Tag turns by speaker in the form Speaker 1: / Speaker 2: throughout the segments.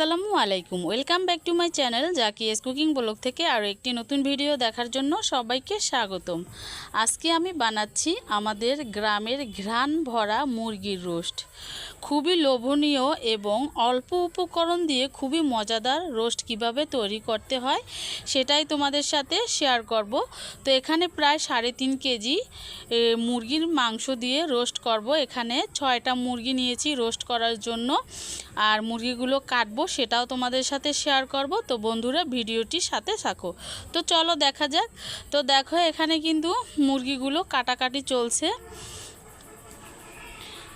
Speaker 1: আসসালামু আলাইকুম, welcome back to my channel জাকিয়েস কুকিং ব্লগ থেকে আরও একটি নতুন ভিডিও দেখার জন্য সবাইকে স্বাগতম। আজকে আমি বানাচ্ছি আমাদের গ্রামের ঘ্রাণ ভরা মুরগির রোস্ট। খুবই লোভনীয় এবং অল্প উপকরণ দিয়ে খুবই মজাদার রোস্ট কিভাবে তৈরি করতে হয় সেটাই তোমাদের সাথে শেয়ার করব। তো এখানে প্রায় 3.5 কেজি মুরগির মাংস দিয়ে রোস্ট করব। এখানে 6টা মুরগি নিয়েছি রোস্ট করার জন্য, আর মুরগিগুলো কাটবো সেটাও তোমাদের সাথে শেয়ার করব। তো বন্ধুরা ভিডিওটির সাথে থাকো। তো চলো দেখা যাক। তো দেখো এখানে কিন্তু মুরগিগুলো কাটাকাটি চলছে।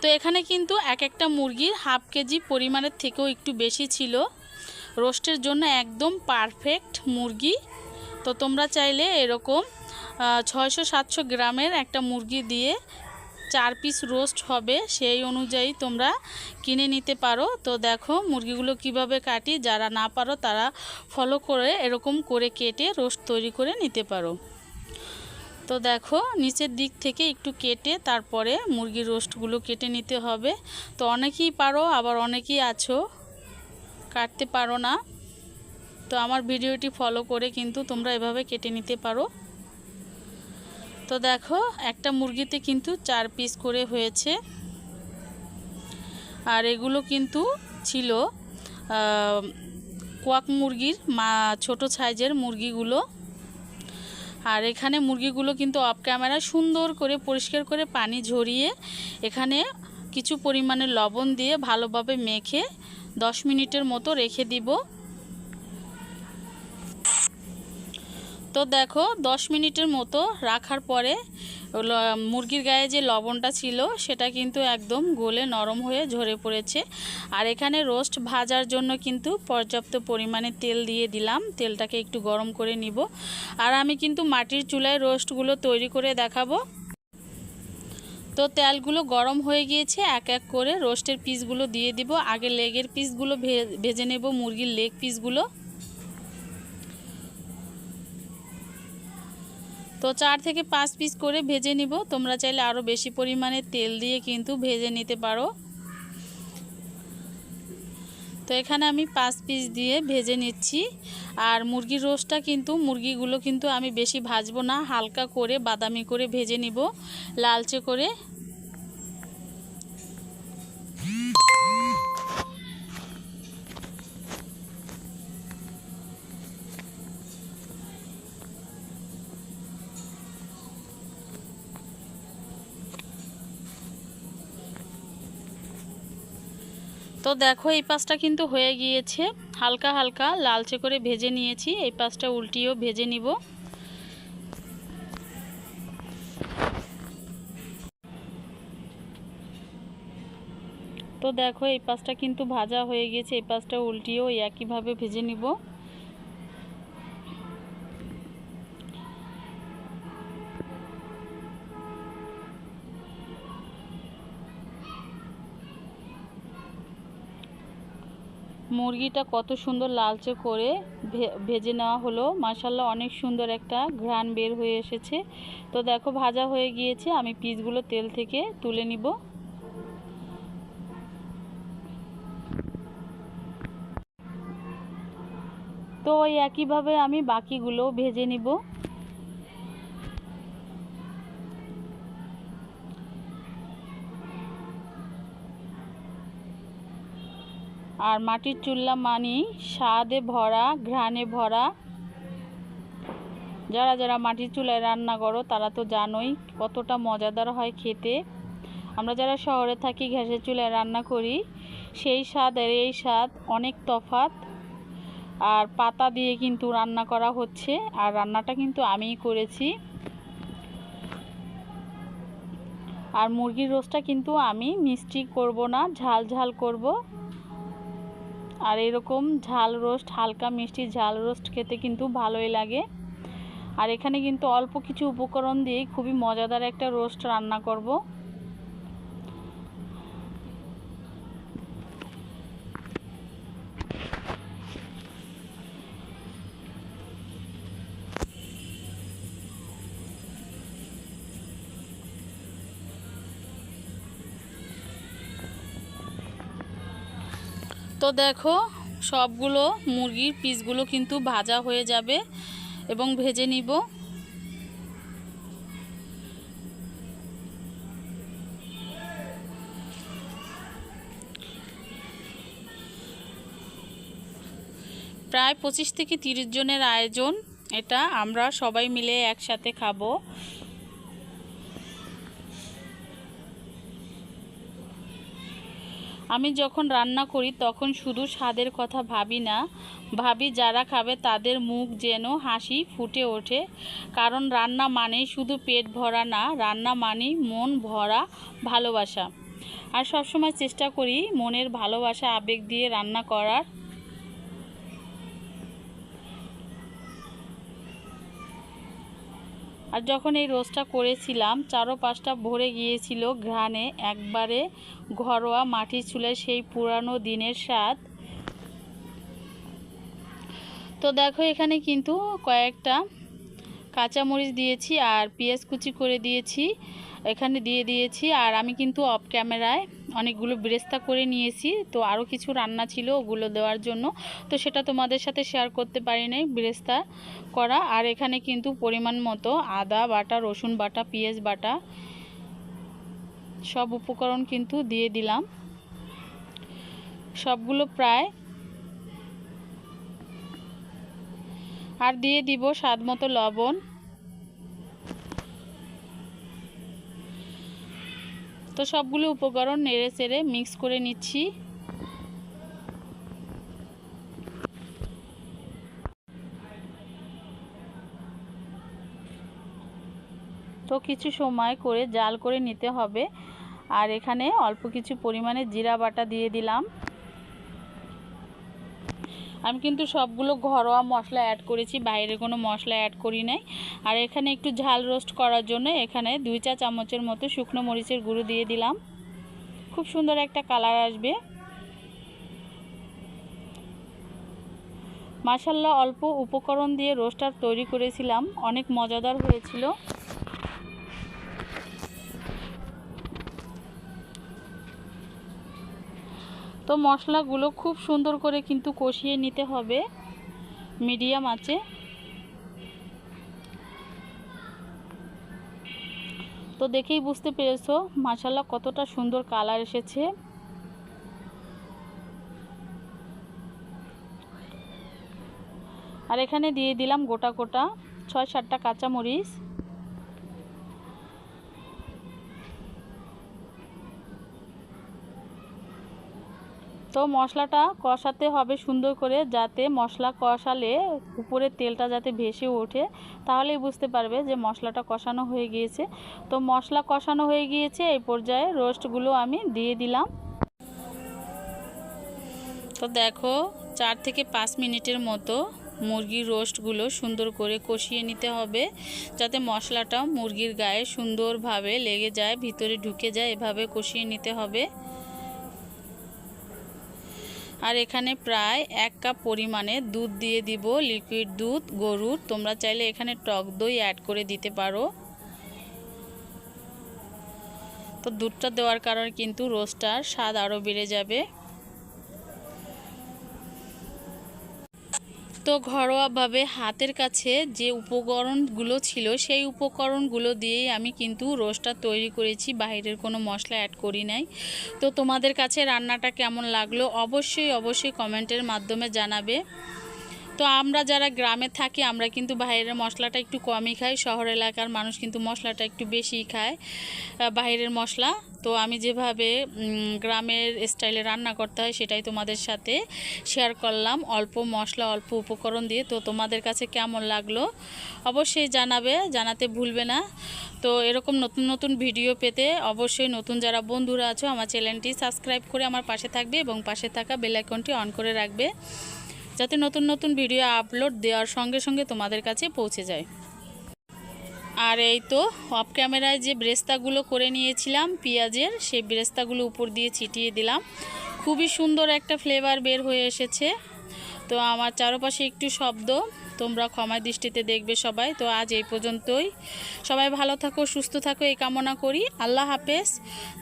Speaker 1: তো এখানে কিন্তু একটা মুরগির হাফ কেজি পরিমাণের থেকেও একটু বেশি ছিল। রোস্টের জন্য একদম পারফেক্ট মুরগি। তো তোমরা চাইলে এরকম 600-700 গ্রামের একটা মুরগি দিয়ে 4 পিস রোস্ট হবে সেই অনুযায়ী তোমরা কিনে নিতে পারো। তো দেখো মুরগিগুলো কিভাবে কাটি, যারা না পারো তারা ফলো করে এরকম করে কেটে রোস্ট তৈরি করে নিতে পারো। তো দেখো নিচের দিক থেকে একটু কেটে তারপরে মুরগির রোস্টগুলো কেটে নিতে হবে। তো অনেকেই পারো, আবার অনেকেই আছো কাটতে পারো না। তো আমার ভিডিওটি ফলো করে কিন্তু তোমরা এভাবে কেটে নিতে পারো। তো দেখো একটা মুরগিতে কিন্তু 4 পিস করে হয়েছে, আর এগুলো কিন্তু ছিল কোয়াক মুরগির ছোট সাইজের মুরগিগুলো। আর এখানে মুরগিগুলো কিন্তু অফ ক্যামেরা সুন্দর করে পরিষ্কার করে পানি ঝরিয়ে এখানে কিছু পরিমাণে লবণ দিয়ে ভালোভাবে মেখে 10 মিনিটের মতো রেখে দিব। তো দেখো 10 মিনিটের মতো রাখার পরে মুরগির গায়ে যে লবণটা ছিল সেটা কিন্তু একদম গলে নরম হয়ে ঝরে পড়েছে। আর এখানে রোস্ট ভাজার জন্য কিন্তু পর্যাপ্ত পরিমাণে তেল দিয়ে দিলাম। তেলটাকে একটু গরম করে নিব। আর আমি কিন্তু মাটির চুলায় রোস্টগুলো তৈরি করে দেখাবো। তো তেলগুলো গরম হয়ে গিয়েছে, এক এক করে রোস্টের পিসগুলো দিয়ে দিব। আগে লেগের পিসগুলো ভেজে নেব, মুরগির লেগ পিসগুলো। তো 4 থেকে 5 পিস করে ভেজে নিব। তোমরা চাইলে আরও বেশি পরিমাণে তেল দিয়ে কিন্তু ভেজে নিতে পারো। তো এখানে আমি 5 পিস দিয়ে ভেজে নিচ্ছি। আর মুরগির রোস্টটা কিন্তু মুরগিগুলো কিন্তু আমি বেশি ভাজবো না, হালকা করে বাদামি করে ভেজে নিব, লালচে করে। তো দেখো এই পাশটা কিন্তু হয়ে গিয়েছে, হালকা হালকা লালচে করে ভেজে নিয়েছি। এই পাশটা উল্টিয়েও ভেজে নিব। তো দেখো এই পাশটা কিন্তু ভাজা হয়ে গেছে, এই পাশটা উল্টিয়েও একইভাবে ভেজে নিব। মুরগিটা কত সুন্দর লালচে করে ভেজে নেওয়া হলো, মাশাআল্লাহ অনেক সুন্দর একটা ঘ্রাণ বের হয়ে এসেছে। তো দেখো ভাজা হয়ে গিয়েছে, আমি পিসগুলো তেল থেকে তুলে নিব। তো ওই একইভাবে আমি বাকিগুলো ভেজে নিব। আর মাটির চুলা মানি স্বাদে ভরা, ঘ্রাণে ভরা। যারা যারা মাটির চুলায় রান্না করো তারা তো জানোই কতটা মজাদার হয় খেতে। আমরা যারা শহরে থাকি গ্যাসের চুলায় রান্না করি, সেই স্বাদ আর এই স্বাদ অনেক তফাৎ। আর পাতা দিয়ে কিন্তু রান্না করা হচ্ছে, আর রান্নাটা কিন্তু আমিই করেছি। আর মুরগির রোস্টটা কিন্তু আমি মিষ্টি করব না, ঝাল ঝাল করব। আর এরকম ঝাল রোস্ট, হালকা মিষ্টি ঝাল রোস্ট খেতে কিন্তু ভালোই লাগে। আর এখানে কিন্তু অল্প কিছু উপকরণ দিয়ে খুবই মজাদার একটা রোস্ট রান্না করব। তো দেখো সবগুলো মুরগির পিসগুলো কিন্তু ভাজা হয়ে যাবে এবং ভেজে নিব। প্রায় 25 থেকে 30 জনের আয়োজন এটা, আমরা সবাই মিলে একসাথে খাবো। আমি যখন রান্না করি তখন শুধু স্বাদের কথা ভাবি না, ভাবি যারা খাবে তাদের মুখ যেন হাসি ফুটে ওঠে। কারণ রান্না মানেই শুধু পেট ভরা না, রান্না মানেই মন ভরা ভালোবাসা। আর সবসময় চেষ্টা করি মনের ভালোবাসা আবেগ দিয়ে রান্না করার। আর যখন এই রোস্টটা করেছিলাম চারপাশটা ভরে গিয়েছিল ঘ্রাণে, একবারে ঘরোয়া মাটির চুলায় সেই পুরানো দিনের স্বাদ। তো দেখো এখানে কিন্তু কয়েকটা কাঁচামরিচ দিয়েছি আর পেঁয়াজ কুচি করে দিয়েছি, এখানে দিয়ে দিয়েছি। আর আমি কিন্তু অফ ক্যামেরায় অনেকগুলো বেরেস্তা করে নিয়েছি, তো আরও কিছু রান্না ছিল ওগুলো দেওয়ার জন্য, তো সেটা তোমাদের সাথে শেয়ার করতে পারি নাই বেরেস্তা করা। আর এখানে কিন্তু পরিমাণ মতো আদা বাটা, রসুন বাটা, পেঁয়াজ বাটা সব উপকরণ কিন্তু দিয়ে দিলাম সবগুলো প্রায়। আর দিয়ে দিব স্বাদ মতো লবণ। তো সবগুলো উপকরণ নেড়ে চেড়ে মিক্স করে নিচ্ছি। তো কিছু সময় করে জাল করে নিতে হবে। আর এখানে অল্প কিছু পরিমাণে জিরা বাটা দিয়ে দিলাম। আমি কিন্তু সবগুলো ঘরোয়া মশলা অ্যাড করেছি, বাইরে কোনো মশলা অ্যাড করি নাই। আর এখানে একটু ঝাল রোস্ট করার জন্য এখানে 2 চা চামচের মতো শুকনো মরিচের গুঁড়ো দিয়ে দিলাম, খুব সুন্দর একটা কালার আসবে। মাশাআল্লাহ অল্প উপকরণ দিয়ে রোস্টার তৈরি করেছিলাম, অনেক মজাদার হয়েছিল। তো মশলাগুলো খুব সুন্দর করে কিন্তু কষিয়ে নিতে হবে মিডিয়াম আঁচে। তো দেখেই বুঝতে পেরেছো মাশাআল্লাহ কতটা সুন্দর কালার এসেছে। আর এখানে দিয়ে দিলাম গোটা গোটা 6-7টা কাঁচামরিচ। তো মশলাটা কষাতে হবে সুন্দর করে, যাতে মশলা কষালে উপরে তেলটা যাতে ভেসে ওঠে, তাহলেই বুঝতে পারবে যে মশলাটা কষানো হয়ে গিয়েছে। তো মশলা কষানো হয়ে গিয়েছে, এই পর্যায়ে রোস্টগুলো আমি দিয়ে দিলাম। তো দেখো 4 থেকে 5 মিনিটের মতো মুরগির রোস্টগুলো সুন্দর করে কষিয়ে নিতে হবে, যাতে মশলাটা মুরগির গায়ে সুন্দরভাবে লেগে যায়, ভিতরে ঢুকে যায়, এভাবে কষিয়ে নিতে হবে। আর এখানে প্রায় 1 কাপ পরিমাণে দুধ দিয়ে দিব, লিকুইড দুধ গরুর। তোমরা চাইলে এখানে টক দই অ্যাড করে দিতে পারো। তো দুধটা দেওয়ার কারণে কিন্তু রোস্টার স্বাদ আরও বেড়ে যাবে। তো ঘরোয়াভাবে হাতের কাছে যে উপকরণগুলো ছিল সেই উপকরণগুলো দিয়েই আমি কিন্তু রোস্টটা তৈরি করেছি, বাইরের কোনো মশলা অ্যাড করি নাই। তো তোমাদের কাছে রান্নাটা কেমন লাগলো অবশ্যই কমেন্টের মাধ্যমে জানাবে। তো আমরা যারা গ্রামে থাকি আমরা কিন্তু বাইরের মশলাটা একটু কমই খাই, শহর এলাকার মানুষ কিন্তু মশলাটা একটু বেশিই খায় বাইরের মশলা। তো আমি যেভাবে গ্রামের স্টাইলে রান্না করতে হয় সেটাই তোমাদের সাথে শেয়ার করলাম, অল্প মশলা অল্প উপকরণ দিয়ে। তো তোমাদের কাছে কেমন লাগলো অবশ্যই জানাবে, জানাতে ভুলবে না। তো এরকম নতুন নতুন ভিডিও পেতে অবশ্যই নতুন যারা বন্ধুরা আছো আমার চ্যানেলটি সাবস্ক্রাইব করে আমার পাশে থাকবে এবং পাশে থাকা বেল আইকনটি অন করে রাখবে, যাতে নতুন নতুন ভিডিও আপলোড দেওয়ার সঙ্গে সঙ্গে তোমাদের কাছে পৌঁছে যায়। আর এই তো অফ ক্যামেরায় যে বেরেস্তাগুলো করে নিয়েছিলাম পেঁয়াজের, সেই বেরেস্তাগুলো উপর দিয়ে ছিটিয়ে দিলাম, খুবই সুন্দর একটা ফ্লেভার বের হয়ে এসেছে। তো আমার চারপাশে একটু শব্দ, তোমরা ক্ষমার দৃষ্টিতে দেখবে সবাই। তো আজ এই পর্যন্তই, সবাই ভালো থাকো সুস্থ থাকো এই কামনা করি। আল্লাহ হাফেজ,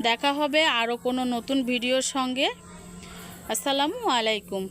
Speaker 1: দেখা হবে আরও কোনো নতুন ভিডিওর সঙ্গে। আসসালামু আলাইকুম।